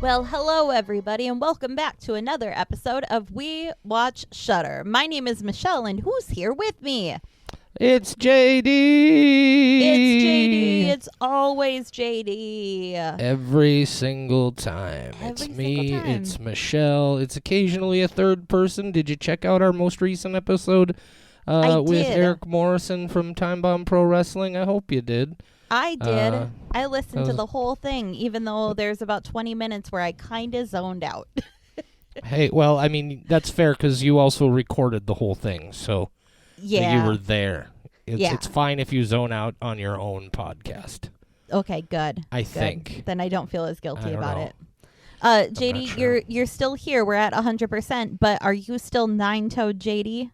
Well, hello everybody, and welcome back to another episode of We Watch Shudder. My name is Michelle, and who's here with me? It's JD. It's JD. It's always JD. Every single time. It's me. It's Michelle. It's occasionally a third person. Did you check out our most recent episode with Eric Morrison from Time Bomb Pro Wrestling? I hope you did. I did. I listened to the whole thing, even though there's about 20 minutes where I kind of zoned out. Hey, well, I mean, that's fair because you also recorded the whole thing, so you were there. It's fine if you zone out on your own podcast. Okay, good. I think. Then I don't feel as guilty about it. JD, sure. you're still here. We're at 100%, but are you still nine-toed JD?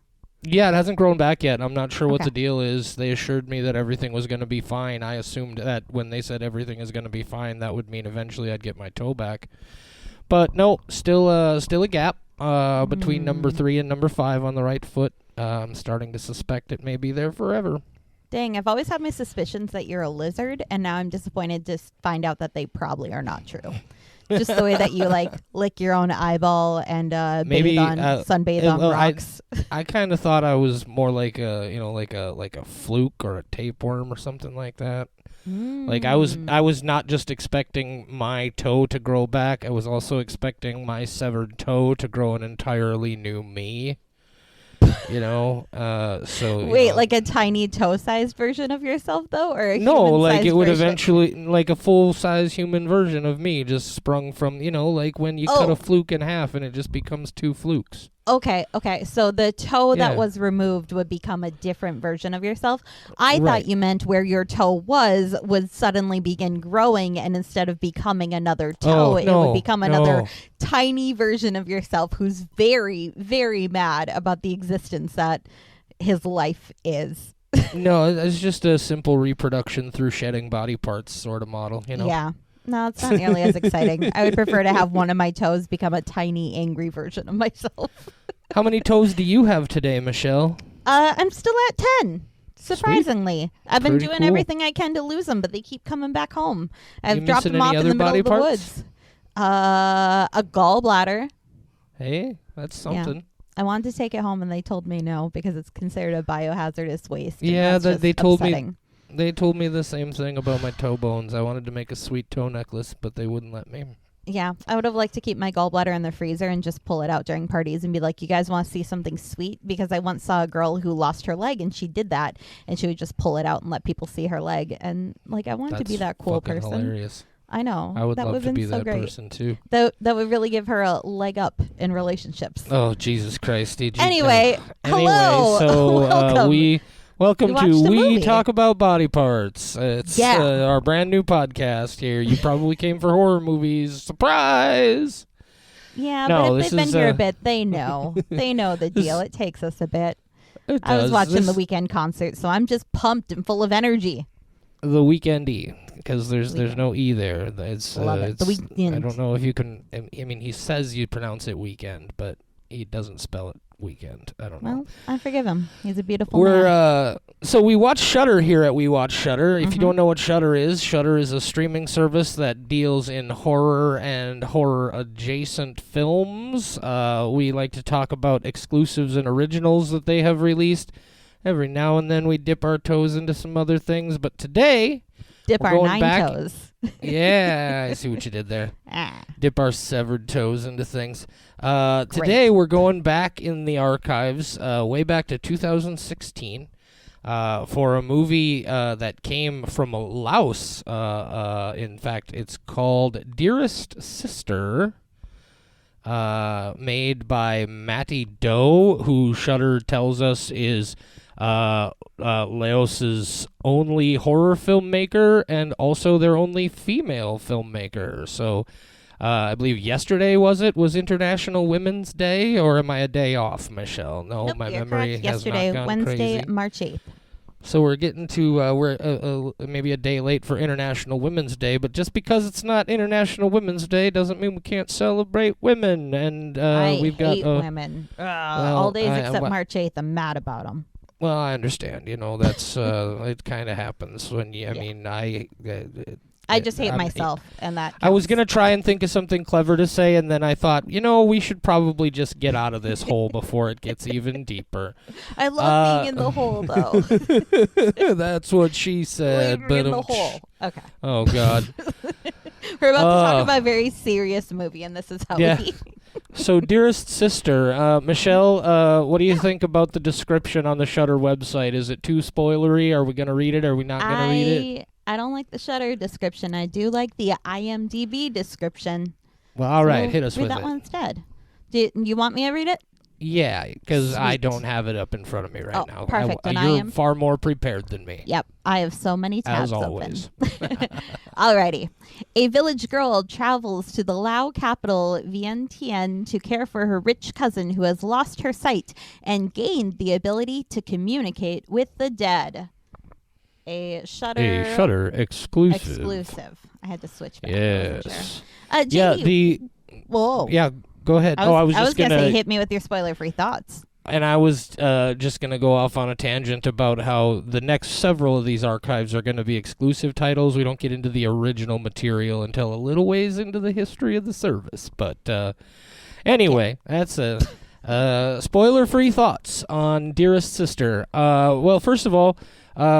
Yeah, it hasn't grown back yet. I'm not sure what the deal is. They assured me that everything was going to be fine. I assumed that when they said everything is going to be fine, that would mean eventually I'd get my toe back. But no, still a gap between number 3 and number 5 on the right foot. I'm starting to suspect it may be there forever. Dang, I've always had my suspicions that you're a lizard, and now I'm disappointed to find out that they probably are not true. Just the way that you lick your own eyeball and sunbathe on rocks. I kind of thought I was more like a fluke or a tapeworm or something like that. Like I was not just expecting my toe to grow back. I was also expecting my severed toe to grow an entirely new me. Like a tiny toe-sized version of yourself, though, or a like it would version? eventually, like a full-size human version of me, just sprung from, like when you cut a fluke in half and it just becomes 2 flukes. Okay. So the toe that was removed would become a different version of yourself. I thought you meant where your toe would suddenly begin growing, and instead of becoming another toe, it would become another tiny version of yourself who's very, very mad about the existence that his life is. No, it's just a simple reproduction through shedding body parts sort of model, Yeah. No, it's not nearly as exciting. I would prefer to have one of my toes become a tiny, angry version of myself. How many toes do you have today, Michelle? I'm still at 10. Surprisingly. Sweet. I've been Pretty doing cool. everything I can to lose them, but they keep coming back home. I've dropped missing them off any in the other middle body of the parts? woods. A gallbladder. Hey, that's something. Yeah. I wanted to take it home, and they told me no because it's considered a biohazardous waste. Yeah, they told upsetting. me. They told me the same thing about my toe bones. I wanted to make a sweet toe necklace, but they wouldn't let me. Yeah, I would have liked to keep my gallbladder in the freezer and just pull it out during parties and be like, you guys want to see something sweet? Because I once saw a girl who lost her leg, and she did that, and she would just pull it out and let people see her leg. And I wanted to be that cool person. Hilarious. I know. I would that love to be so that great. person too. That would really give her a leg up in relationships. Oh, Jesus Christ. Anyway, hello. So Welcome to We movie. Talk About Body Parts. It's our brand new podcast here. You probably came for horror movies. Surprise! Yeah, but if they've been here a bit, they know. They know the deal. It takes us a bit. I was watching the Weekend concert, so I'm just pumped and full of energy. The Weekend-y, because there's no E there. Love it. The Weekend. I don't know if you can... I mean, he says you pronounce it weekend, but he doesn't spell it weekend. I don't know. Well, I forgive him. He's a beautiful man. So we watch Shudder here at We Watch Shudder. If you don't know what Shudder is a streaming service that deals in horror and horror-adjacent films. We like to talk about exclusives and originals that they have released. Every now and then we dip our toes into some other things, but today... Dip our 9 toes. Yeah, I see what you did there. Dip our severed toes into things. Today we're going back in the archives, way back to 2016, for a movie that came from Laos. In fact, it's called Dearest Sister, made by Matty Doe, who Shudder tells us is... Laos's only horror filmmaker and also their only female filmmaker. So I believe yesterday was International Women's Day, or am I a day off, Michelle? No, nope, my you're memory correct. has yesterday, not gone Wednesday, crazy. March 8th. So we're getting to we're maybe a day late for International Women's Day, but just because it's not International Women's Day doesn't mean we can't celebrate women. And we've got women. All days except March 8th. I'm mad about them. Well, I understand. That's it kind of happens when you. I mean, I just hate myself, and that counts. I was going to try and think of something clever to say, and then I thought, we should probably just get out of this hole before it gets even deeper. I love being in the hole, though. That's what she said. We're in the hole. Okay. Oh, God. We're about to talk about a very serious movie, and this is how we... So, Dearest Sister, Michelle, what do you think about the description on the Shudder website? Is it too spoilery? Are we going to read it? Are we not going to read it? I don't like the Shudder description. I do like the IMDb description. Well, all right, hit us with it. Read that one instead. Do you want me to read it? Yeah, because I don't have it up in front of me right now. Perfect. You're far more prepared than me. Yep, I have so many tabs as always. open. Alrighty. A village girl travels to the Lao capital, Vientiane, to care for her rich cousin who has lost her sight and gained the ability to communicate with the dead. A Shudder exclusive. I had to switch back. Yes. Whoa. Yeah, go ahead. I was just going to say, hit me with your spoiler-free thoughts. And I was just going to go off on a tangent about how the next several of these archives are going to be exclusive titles. We don't get into the original material until a little ways into the history of the service. But anyway, that's spoiler-free thoughts on Dearest Sister. Well, first of all,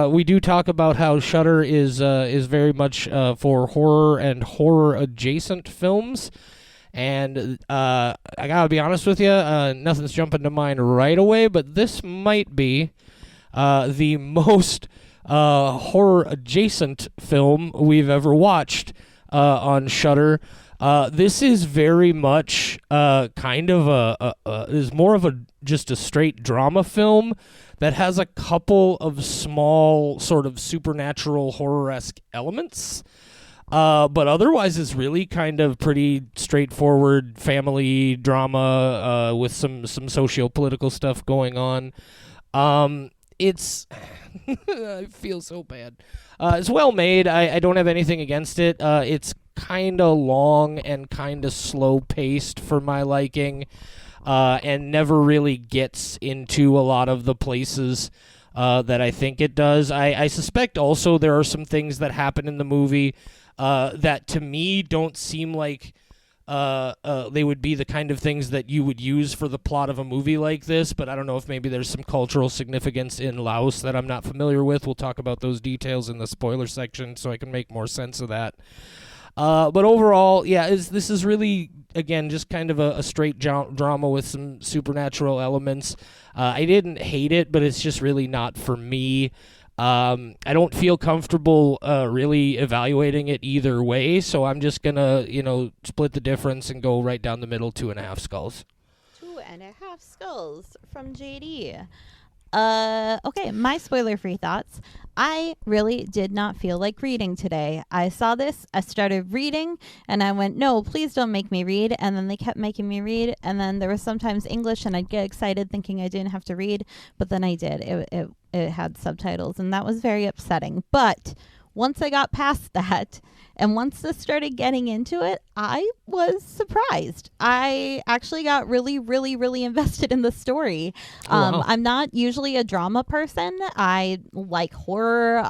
we do talk about how Shudder is very much for horror and horror-adjacent films. And I gotta be honest with you, nothing's jumping to mind right away, but this might be the most horror-adjacent film we've ever watched on Shudder. This is very much kind of is more of just a straight drama film that has a couple of small sort of supernatural horror-esque elements. But otherwise, it's really kind of pretty straightforward family drama with some socio-political stuff going on. It's I feel so bad. It's well made. I don't have anything against it. It's kind of long and kind of slow-paced for my liking, and never really gets into a lot of the places that I think it does. I suspect also there are some things that happen in the movie that to me don't seem like they would be the kind of things that you would use for the plot of a movie like this, but I don't know if maybe there's some cultural significance in Laos that I'm not familiar with. We'll talk about those details in the spoiler section so I can make more sense of that. But overall, yeah, this is really, again, just kind of a straight drama with some supernatural elements. I didn't hate it, but it's just really not for me. I don't feel comfortable really evaluating it either way, so I'm just going to, split the difference and go right down the middle, 2.5 skulls. 2.5 skulls from JD. Okay, my spoiler-free thoughts. I really did not feel like reading today. I saw this, I started reading, and I went, no, please don't make me read. And then they kept making me read, and then there was sometimes English, and I'd get excited thinking I didn't have to read, but then I did. It had subtitles, and that was very upsetting. But once I got past that, and once this started getting into it, I was surprised. I actually got really, really, really invested in the story. Wow. I'm not usually a drama person. I like horror.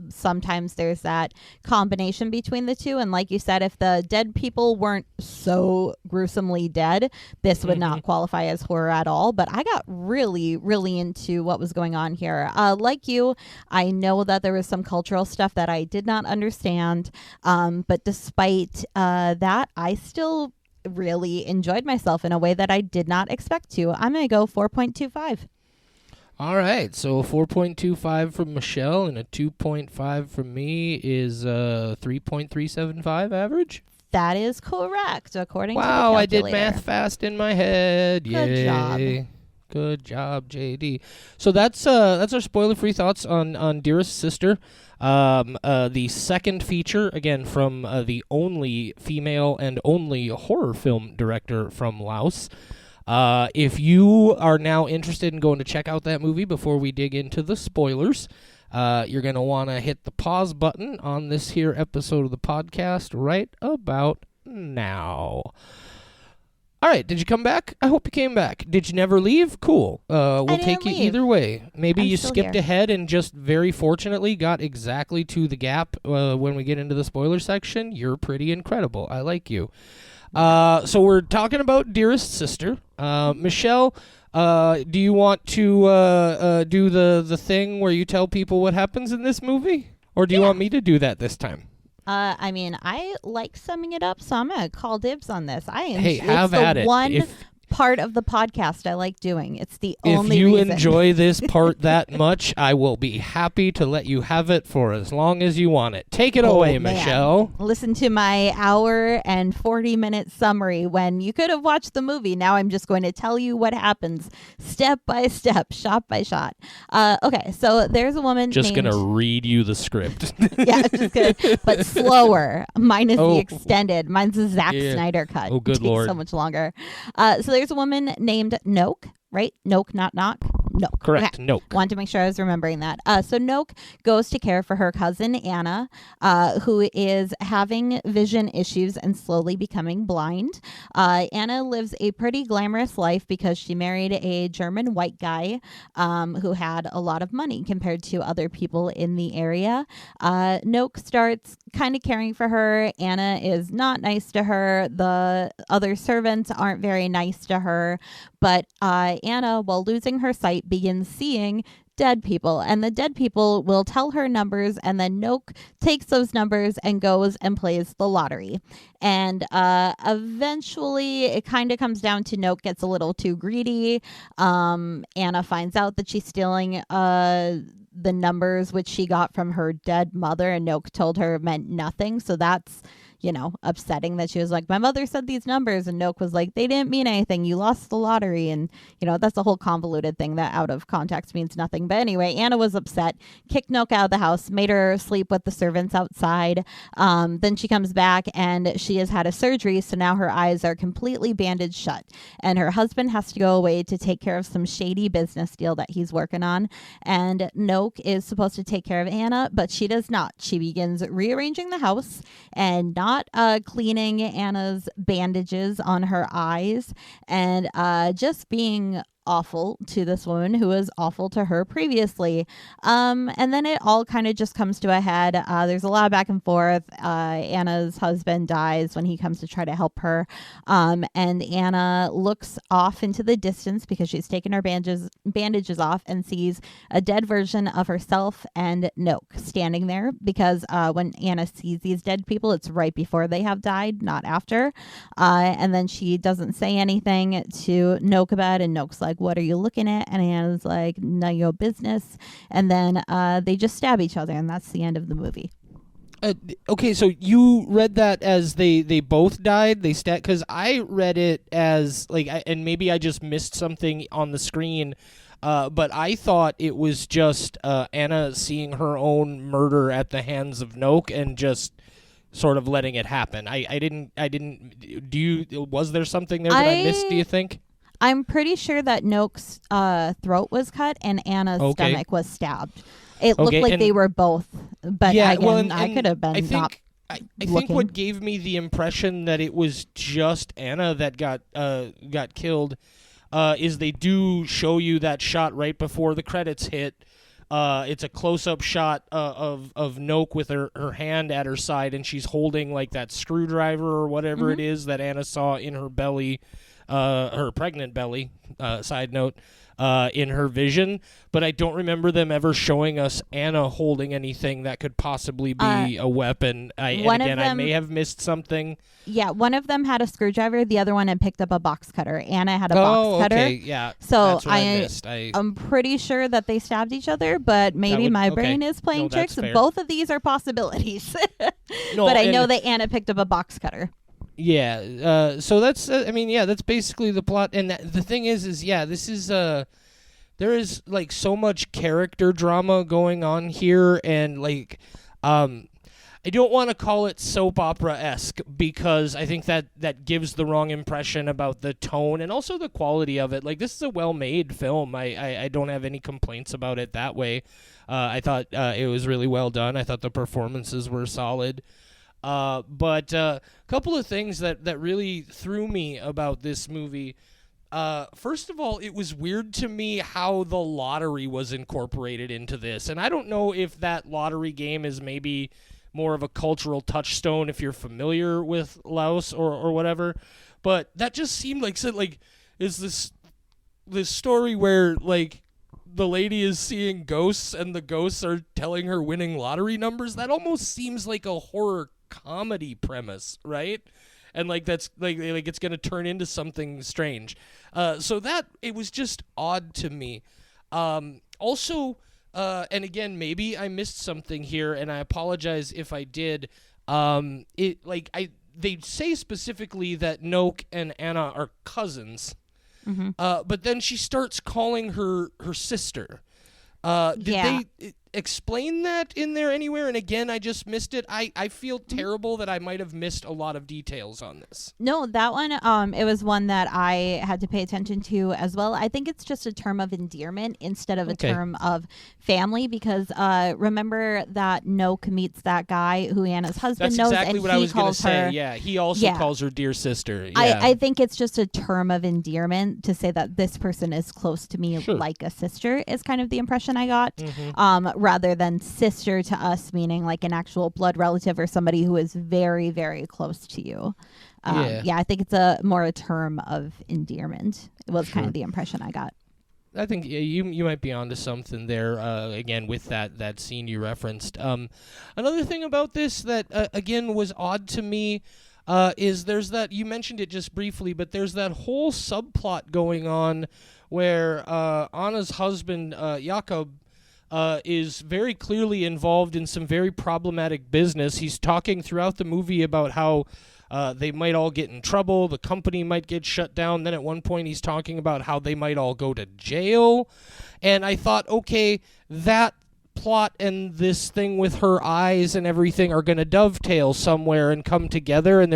Sometimes there's that combination between the two. And like you said, if the dead people weren't so gruesomely dead, this would not qualify as horror at all. But I got really, really into what was going on here. Like you, I know that there was some cultural stuff that I did not understand. But despite that, I still really enjoyed myself in a way that I did not expect to. I'm going to go 4.25. All right, so a 4.25 from Michelle and a 2.5 from me is 3.375 average? That is correct, according to the calculator. Wow, I did math fast in my head. Good job. Good job, JD. So that's our spoiler-free thoughts on Dearest Sister. The second feature, again, from the only female and only horror film director from Laos. If you are now interested in going to check out that movie before we dig into the spoilers, you're going to want to hit the pause button on this here episode of the podcast right about now. All right, did you come back? I hope you came back. Did you never leave? Cool. We'll take you either way. Maybe you skipped ahead and just very fortunately got exactly to the gap when we get into the spoiler section. You're pretty incredible. I like you. So we're talking about Dearest Sister. Michelle, do you want to do the thing where you tell people what happens in this movie? Or do you want me to do that this time? I mean, I like summing it up, so I'm going to call dibs on this. Have at it. One part of the podcast I like doing. It's the only reason. If you enjoy this part that much, I will be happy to let you have it for as long as you want it. Take it away, man. Michelle. Listen to my hour and 40-minute summary when you could have watched the movie. Now I'm just going to tell you what happens step by step, shot by shot. Okay, so there's a woman just going to read you the script. Yeah, just gonna, but slower. Mine is the extended. Mine's the Zack Snyder cut. Oh, good Lord. So much longer. So there's a woman named Noak, right? Noak, not knock. Noak. Correct. Okay. Noak. Wanted to make sure I was remembering that. So Noak goes to care for her cousin Anna, who is having vision issues and slowly becoming blind. Anna lives a pretty glamorous life because she married a German white guy who had a lot of money compared to other people in the area. Noak starts kind of caring for her. Anna is not nice to her. The other servants aren't very nice to her. But Anna, while losing her sight, begins seeing dead people, and the dead people will tell her numbers, and then Noak takes those numbers and goes and plays the lottery. And eventually it kind of comes down to Noak gets a little too greedy. Anna finds out that she's stealing the numbers which she got from her dead mother, and Noak told her meant nothing. So that's, upsetting that she was like, my mother said these numbers, and Noak was like, they didn't mean anything. You lost the lottery. And, that's a whole convoluted thing that out of context means nothing. But anyway, Anna was upset, kicked Noak out of the house, made her sleep with the servants outside. Then she comes back and she has had a surgery. So now her eyes are completely bandaged shut. And her husband has to go away to take care of some shady business deal that he's working on. And Noak is supposed to take care of Anna, but she does not. She begins rearranging the house and not cleaning Anna's bandages on her eyes, and just being awful to this woman who was awful to her previously. And then it all kind of just comes to a head. There's a lot of back and forth. Anna's husband dies when he comes to try to help her. And Anna looks off into the distance because she's taken her bandages off and sees a dead version of herself and Noak standing there, because when Anna sees these dead people, it's right before they have died, not after. And then she doesn't say anything to Noak about it, and Noak's like, what are you looking at? And Anna's like, none of your business. And then they just stab each other, and that's the end of the movie. Okay, so you read that as they both died? They because I read it as and maybe I just missed something on the screen. But I thought it was just Anna seeing her own murder at the hands of Noak and just sort of letting it happen. I didn't. Was there something there that I missed? Do you think? I'm pretty sure that Noak's throat was cut and Anna's stomach was stabbed. It looked like they were both, but again, I could have been I think what gave me the impression that it was just Anna that got killed is they do show you that shot right before the credits hit. It's a close-up shot of Noak with her hand at her side, and she's holding that screwdriver or whatever it is that Anna saw in her belly. Her pregnant belly, side note, in her vision, but I don't remember them ever showing us Anna holding anything that could possibly be a weapon. I may have missed something. Yeah, one of them had a screwdriver, the other one had picked up a box cutter. Anna had a box cutter. Okay, yeah. So that's what I missed. I'm pretty sure that they stabbed each other, but maybe my brain is playing tricks. Both of these are possibilities. But I know that Anna picked up a box cutter. Yeah, so that's, that's basically the plot, and the thing is this is, there is, so much character drama going on here, and, I don't want to call it soap opera-esque, because I think that gives the wrong impression about the tone, and also the quality of it. This is a well-made film. I don't have any complaints about it that way. I thought it was really well done. I thought the performances were solid. But a couple of things that really threw me about this movie. First of all, it was weird to me how the lottery was incorporated into this. And I don't know if that lottery game is maybe more of a cultural touchstone if you're familiar with Laos or whatever. But that just seemed like, is this story where, like, the lady is seeing ghosts and the ghosts are telling her winning lottery numbers? That almost seems like a horror comedy premise, right? And like that's like it's gonna turn into something strange. So that it was just odd to me. Also, and again, maybe I missed something here, and I apologize if I did. They say specifically that Noak and Anna are cousins, but then she starts calling her sister. Did they explain that in there anywhere? And again, I just missed it. I feel terrible that I might have missed a lot of details on this. No, that one, it was one that I had to pay attention to as well. I think it's just a term of endearment instead of a term of family, because remember that Noak meets that guy who Anna's husband knows, exactly and what he I was going calls to say. her. Yeah, he also calls her dear sister. Yeah. I think it's just a term of endearment to say that this person is close to me, like a sister, is kind of the impression I got. Rather than sister to us, meaning like an actual blood relative or somebody who is very, very close to you. I think it's a term of endearment. It was kind of the impression I got. I think you might be onto something there, again, with that scene you referenced. Another thing about this that, again, was odd to me is there's that, you mentioned it just briefly, but there's that whole subplot going on where Anna's husband, Jakob, is very clearly involved in some very problematic business. He's talking throughout the movie about how they might all get in trouble, the company might get shut down. Then at one point he's talking about how they might all go to jail. And I thought, okay, that plot and this thing with her eyes and everything are going to dovetail somewhere and come together, and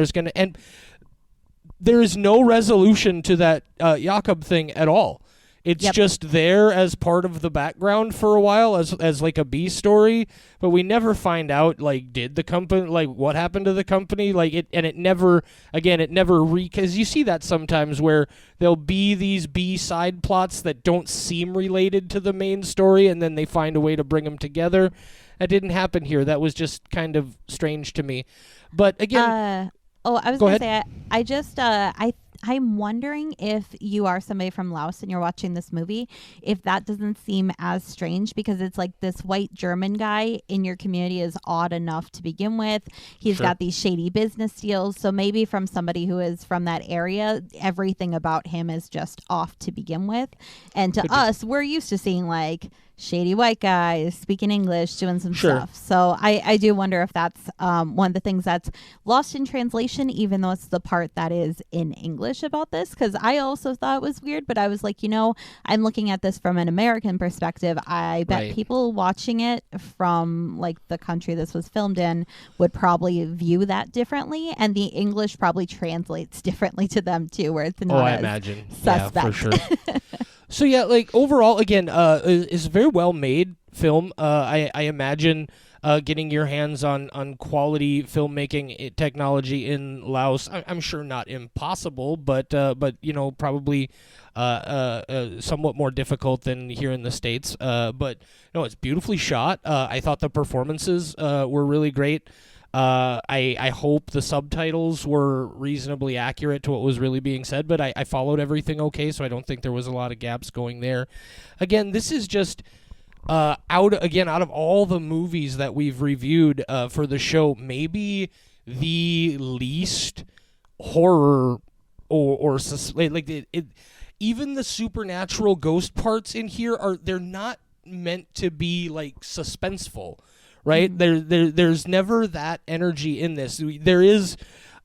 there is no resolution to that Jakob thing at all. It's just there as part of the background for a while as like a B story, but we never find out, like, did the company, like, what happened to the company, like, it never, because you see that sometimes where there'll be these B side plots that don't seem related to the main story, and then they find a way to bring them together. That didn't happen here. That was just kind of strange to me. But again, I was going to say, I'm wondering if you are somebody from Laos and you're watching this movie, if that doesn't seem as strange, because it's like this white German guy in your community is odd enough to begin with. He's got these shady business deals. So maybe from somebody who is from that area, everything about him is just off to begin with. And to us, we're used to seeing like shady white guys speaking English, doing some stuff. So I do wonder if that's one of the things that's lost in translation, even though it's the part that is in English about this. Because I also thought it was weird, but I was like, I'm looking at this from an American perspective. I bet people watching it from like the country this was filmed in would probably view that differently, and the English probably translates differently to them too, where it's not I as imagine. suspect. Yeah, for sure. So yeah, like overall, again, is a very well made film. I imagine getting your hands on quality filmmaking technology in Laos, I'm sure not impossible, but probably somewhat more difficult than here in the States. But no, it's beautifully shot. I thought the performances were really great. I hope the subtitles were reasonably accurate to what was really being said, but I followed everything okay, so I don't think there was a lot of gaps going there. Again, this is just out of all the movies that we've reviewed for the show, maybe the least horror even the supernatural ghost parts in here they're not meant to be like suspenseful. Right? There's never that energy in this. There is,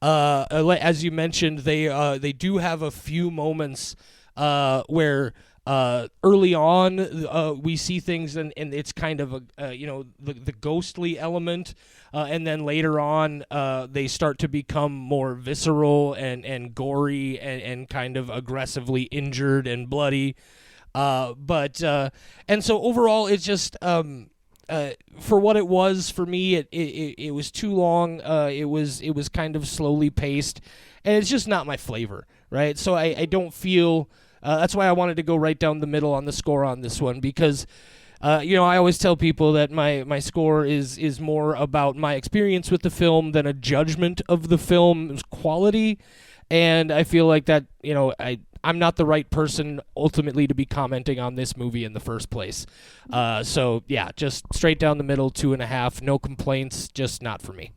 as you mentioned, they do have a few moments where early on we see things and it's kind of the ghostly element, and then later on they start to become more visceral and gory and kind of aggressively injured and bloody. And so overall, it's just. for what it was for me, it was too long. It was kind of slowly paced, and it's just not my flavor, right? So I don't feel. That's why I wanted to go right down the middle on the score on this one, because I always tell people that my score is more about my experience with the film than a judgment of the film's quality, and I feel like that I'm not the right person ultimately to be commenting on this movie in the first place. So yeah, just straight down the middle, 2.5, no complaints, just not for me.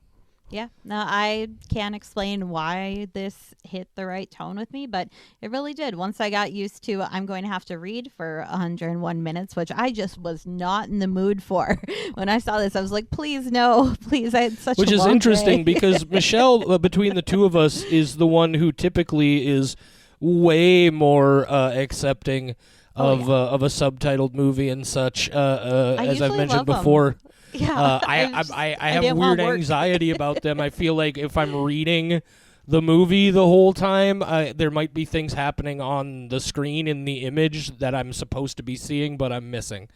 Yeah, no, I can't explain why this hit the right tone with me, but it really did. Once I got used to, I'm going to have to read for 101 minutes, which I just was not in the mood for. When I saw this, I was like, please, no, please. I had such a long day. Which is interesting because Michelle, between the two of us, is the one who typically is way more accepting of a subtitled movie and such, as I've mentioned before. Yeah, I have weird anxiety about them. I feel like if I'm reading the movie the whole time, there might be things happening on the screen in the image that I'm supposed to be seeing, but I'm missing.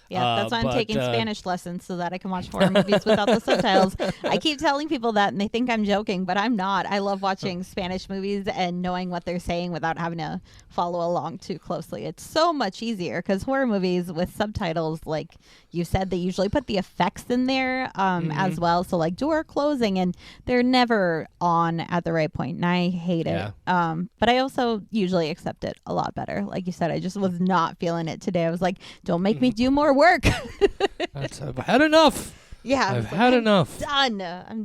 Yeah, that's why I'm taking Spanish lessons so that I can watch horror movies without the subtitles. I keep telling people that, and they think I'm joking, but I'm not. I love watching Spanish movies and knowing what they're saying without having to follow along too closely. It's so much easier because horror movies with subtitles, like you said, they usually put the effects in there as well. So like door closing, and they're never on at the right point, and I hate it. But I also usually accept it a lot better. Like you said, I just was not feeling it today. I was like, don't make me do more work. I've had enough. Yeah, I've had enough. I'm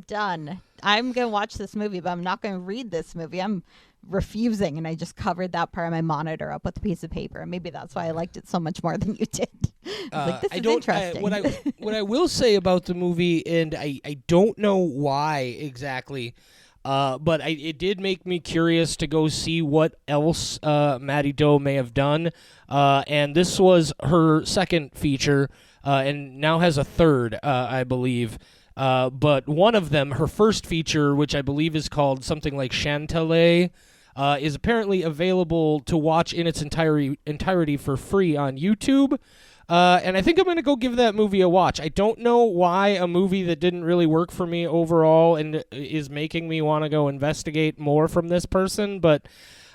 done. I'm gonna watch this movie, but I'm not gonna read this movie. I'm refusing, and I just covered that part of my monitor up with a piece of paper. And maybe that's why I liked it so much more than you did. I was like, this is interesting. What I will say about the movie, and I don't know why exactly, but it did make me curious to go see what else Matty Doe may have done. And this was her second feature, and now has a third, I believe. But one of them, her first feature, which I believe is called something like Chantelet, is apparently available to watch in its entirety for free on YouTube. And I think I'm going to go give that movie a watch. I don't know why a movie that didn't really work for me overall and is making me want to go investigate more from this person, but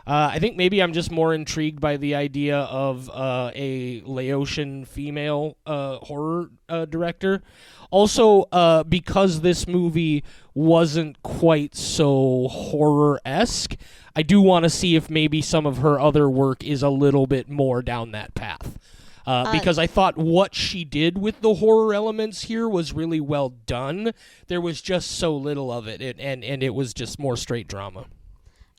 I think maybe I'm just more intrigued by the idea of a Laotian female horror director. Also, because this movie wasn't quite so horror-esque, I do want to see if maybe some of her other work is a little bit more down that path. Because I thought what she did with the horror elements here was really well done. There was just so little of it, and it was just more straight drama.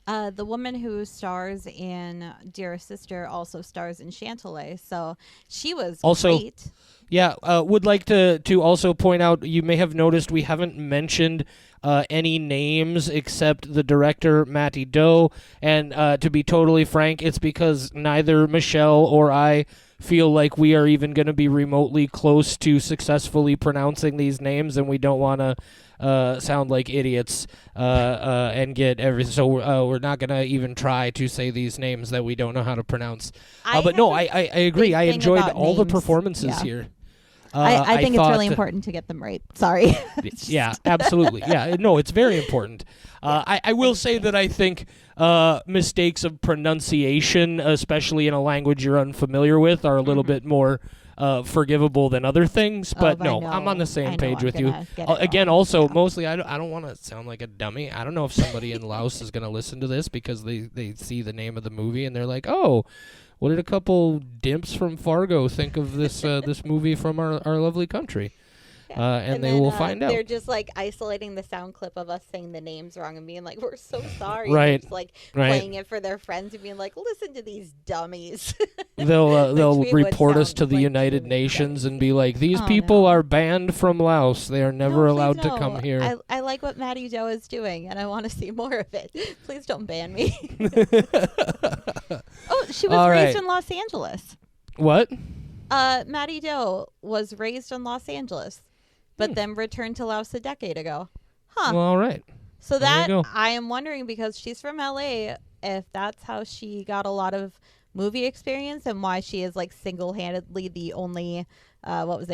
The woman who stars in Dearest Sister also stars in Chantelet, so she was also great. Yeah, would like to also point out, you may have noticed we haven't mentioned any names except the director, Matty Doe, and to be totally frank, it's because neither Michelle or I feel like we are even going to be remotely close to successfully pronouncing these names, and we don't want to sound like idiots and get everything. So we're not going to even try to say these names that we don't know how to pronounce. But no, I agree. I enjoyed all the performances here. I think it's really important to get them right. Sorry. Yeah, absolutely. Yeah, no, it's very important. I will say that I think mistakes of pronunciation, especially in a language you're unfamiliar with, are a little bit more forgivable than other things. But no, I'm on the same page with you. Again, also, mostly, I don't want to sound like a dummy. I don't know if somebody in Laos is going to listen to this because they see the name of the movie and they're like, oh, what did a couple dimps from Fargo think of this this movie from our lovely country? Yeah. And they will find out. They're just like isolating the sound clip of us saying the names wrong and being like, we're so sorry. Right. Just like playing it for their friends and being like, listen to these dummies. They'll report us to the United Nations and be like, these people are banned from Laos. They are never allowed to come here. I like what Matty Doe is doing, and I want to see more of it. Please don't ban me. Oh, she was raised in Los Angeles. What? Matty Doe was raised in Los Angeles, but then returned to Laos a decade ago. Huh. Well, all right. So that, I am wondering, because she's from LA, if that's how she got a lot of movie experience and why she is like single-handedly the only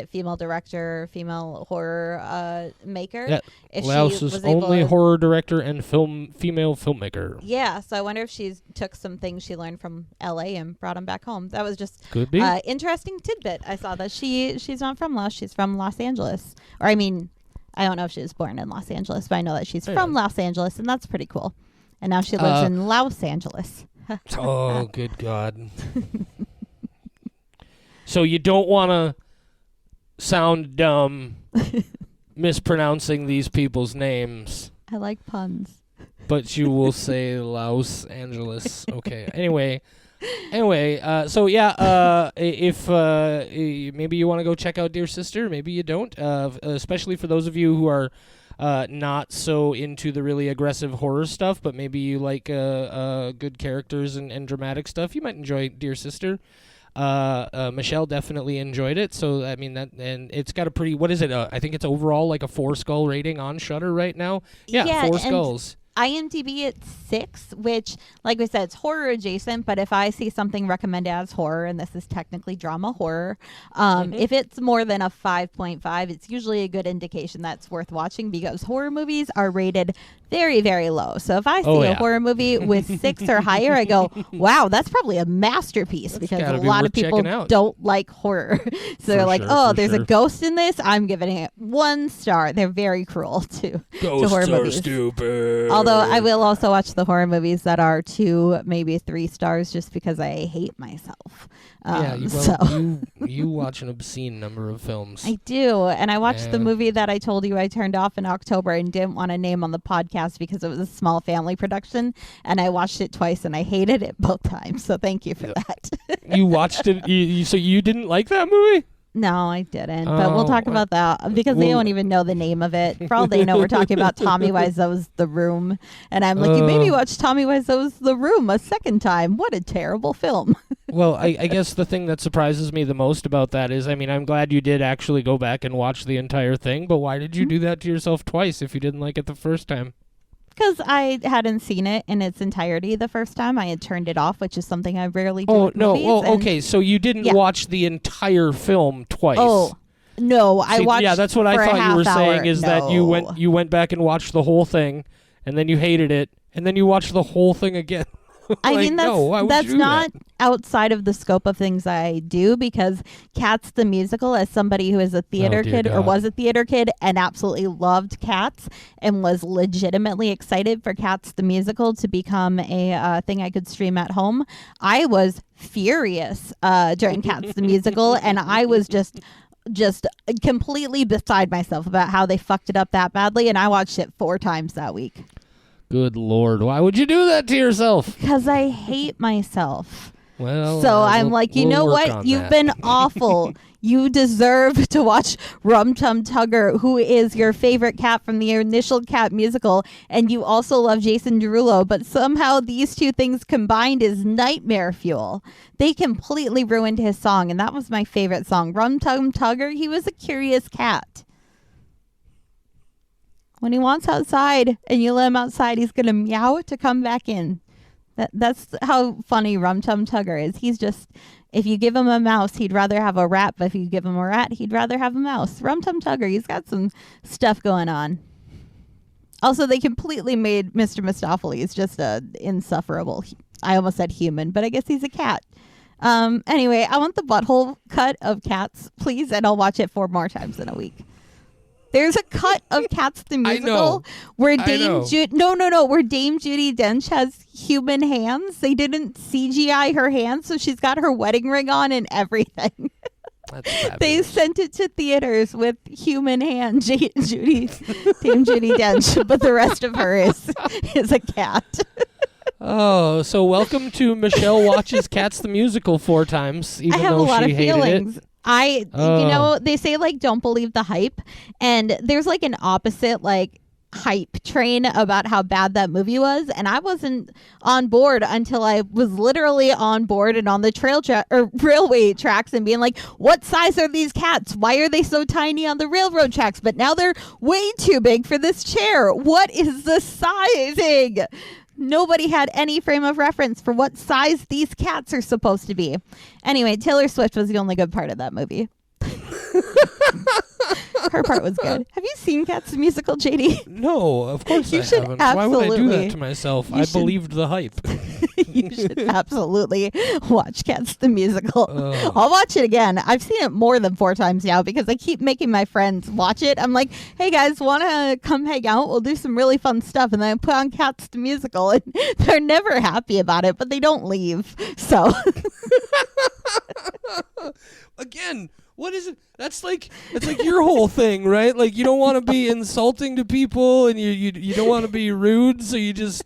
female director, female horror maker. Yeah, if Laos' only horror director and female filmmaker. Yeah, so I wonder if she took some things she learned from LA and brought them back home. That was just could be interesting tidbit. I saw that she's not from Laos, she's from Los Angeles. Or I mean, I don't know if she was born in Los Angeles, but I know that she's from Los Angeles, and that's pretty cool. And now she lives in Los Angeles. Oh, good God. So you don't want to sound dumb mispronouncing these people's names. I like puns. But you will say Los Angeles. Okay. Anyway, so yeah, if maybe you want to go check out Dear Sister, maybe you don't, especially for those of you who are not so into the really aggressive horror stuff, but maybe you like good characters and dramatic stuff, you might enjoy Dear Sister. Michelle definitely enjoyed it, so I mean that, and it's got a pretty, what is it? I think it's overall like a 4-skull rating on Shudder right now. Yeah, 4 skulls. IMDb at 6, which, like we said, it's horror adjacent, but if I see something recommended as horror, and this is technically drama horror, if it's more than a 5.5, it's usually a good indication that's worth watching, because horror movies are rated very, very low. So if I see a horror movie with 6 or higher, I go, wow, that's probably a masterpiece, because a lot of people don't like horror. So they're like, there's a ghost in this, I'm giving it 1 star. They're very cruel to horror movies. Stupid. Although I will also watch the horror movies that are 2, maybe 3 stars, just because I hate myself. You watch an obscene number of films. I do, and I watched the movie that I told you I turned off in October and didn't want to name on the podcast because it was a small family production, and I watched it twice and I hated it both times. So thank you for that. You watched it, so you didn't like that movie? No, I didn't. But we'll talk about that because they don't even know the name of it. For all they know, we're talking about Tommy Wiseau's The Room. And I'm like, you made me watch Tommy Wiseau's The Room a second time. What a terrible film. Well, I guess the thing that surprises me the most about that is, I mean, I'm glad you did actually go back and watch the entire thing, but why did you do that to yourself twice if you didn't like it the first time? Because I hadn't seen it in its entirety the first time. I had turned it off, which is something I rarely do with movies. Okay. So you didn't watch the entire film twice. Oh, no. I watched. Yeah, that's what I thought you were saying, is that you went back and watched the whole thing, and then you hated it, and then you watched the whole thing again. I mean, that's not outside of the scope of things I do, because Cats the musical, as somebody who is a theater kid or was a theater kid and absolutely loved Cats and was legitimately excited for Cats the musical to become a thing I could stream at home, I was furious during Cats the musical, and I was just completely beside myself about how they fucked it up that badly, and I watched it 4 times that week. Good Lord. Why would you do that to yourself? Because I hate myself. Well, so I'm like, you know what? You've been awful. You deserve to watch Rum Tum Tugger, who is your favorite cat from the initial Cat musical, and you also love Jason Derulo, but somehow these 2 things combined is nightmare fuel. They completely ruined his song, and that was my favorite song. Rum Tum Tugger, he was a curious cat. When he wants outside and you let him outside, he's going to meow to come back in. That's how funny Rum Tum Tugger is. He's just, if you give him a mouse, he'd rather have a rat, but if you give him a rat, he'd rather have a mouse. Rum Tum Tugger, he's got some stuff going on. Also, they completely made Mr. Mistopheles just a insufferable, I almost said human, but I guess he's a cat. Anyway, I want the butthole cut of Cats, please, and I'll watch it 4 more times in a week. There's a cut of Cats the musical where Dame where Dame Judi Dench has human hands. They didn't CGI her hands, so she's got her wedding ring on and everything. They sent it to theaters with human hand, Dame Judi Dench, but the rest of her is a cat. Oh, so welcome to Michelle watches Cats the musical 4 times, even though she hated it. They say, like, don't believe the hype. And there's, like, an opposite, like, hype train about how bad that movie was. And I wasn't on board until I was literally on board and on the railway tracks and being like, what size are these cats? Why are they so tiny on the railroad tracks? But now they're way too big for this chair. What is the sizing? Nobody had any frame of reference for what size these cats are supposed to be. Anyway, Taylor Swift was the only good part of that movie. Her part was good. Have you seen Cats the Musical, JD? No, of course you I should haven't. Absolutely. Why would I do that to myself? I believed the hype. You should absolutely watch Cats the Musical. I'll watch it again. I've seen it more than 4 times now because I keep making my friends watch it. I'm like, hey guys, want to come hang out? We'll do some really fun stuff. And then I put on Cats the Musical, and they're never happy about it, but they don't leave. So again, what is it? That's like your whole thing, right? Like, you don't want to be insulting to people, and you don't want to be rude, so you just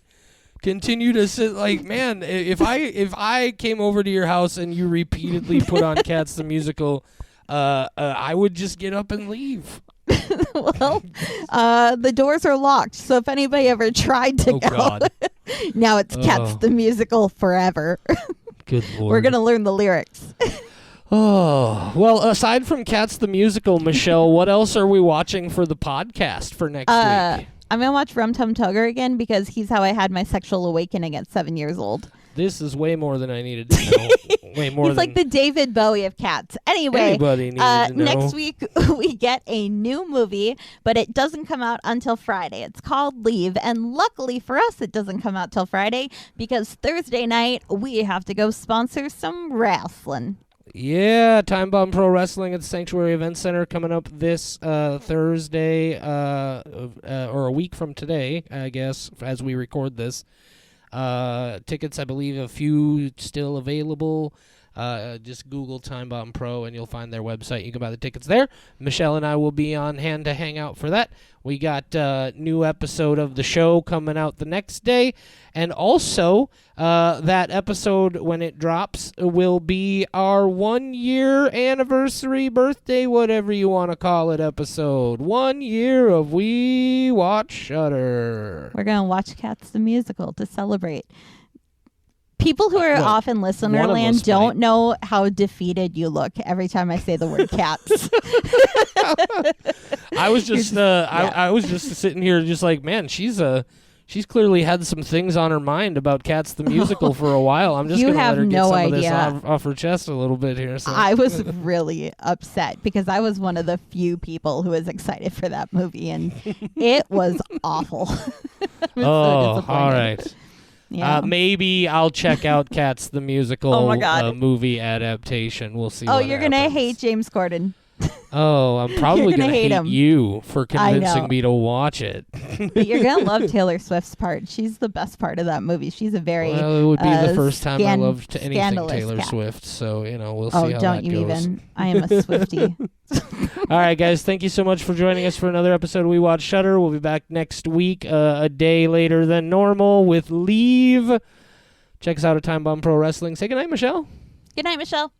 continue to sit. Like, man, if I came over to your house and you repeatedly put on Cats the Musical, I would just get up and leave. Well, the doors are locked, so if anybody ever tried to go, God. Now it's Cats the Musical forever. Good Lord. We're gonna learn the lyrics. Oh, well, aside from Cats the Musical, Michelle, what else are we watching for the podcast for next week? I'm going to watch Rum Tum Tugger again because he's how I had my sexual awakening at 7 years old. This is way more than I needed to know. Way more He's like the David Bowie of cats. Anyway, next week we get a new movie, but it doesn't come out until Friday. It's called Leave, and luckily for us, it doesn't come out till Friday because Thursday night we have to go sponsor some wrestling. Yeah, Time Bomb Pro Wrestling at the Sanctuary Event Center coming up this Thursday, or a week from today, I guess, as we record this. Tickets, I believe, a few still available. Just Google Time Bomb Pro and you'll find their website. You can buy the tickets there. Michelle and I will be on hand to hang out for that. We got a new episode of the show coming out the next day. And also, that episode, when it drops, will be our 1-year anniversary, birthday, whatever you want to call it, episode. 1 year of We Watch Shudder. We're going to watch Cats the Musical to celebrate. People who are off in listener land don't know how defeated you look every time I say the word cats. I was just I was just sitting here just like, man, she's clearly had some things on her mind about Cats the Musical for a while. I'm just going to let her get some of this off her chest a little bit here. So. I was really upset because I was one of the few people who was excited for that movie, and it was awful. All right. Yeah. Maybe I'll check out Cats the Musical movie adaptation. We'll see. You're going to hate James Corden. Oh, I'm probably going to hate you for convincing me to watch it. But you're going to love Taylor Swift's part. She's the best part of that movie. She's a very it would be the first time I loved anything Taylor cat. Swift. So, we'll see how that goes. Oh, don't you even. I am a Swiftie. All right, guys. Thank you so much for joining us for another episode of We Watch Shudder. We'll be back next week, a day later than normal with Leave. Check us out at Time Bomb Pro Wrestling. Say goodnight, Michelle. Good night, Michelle.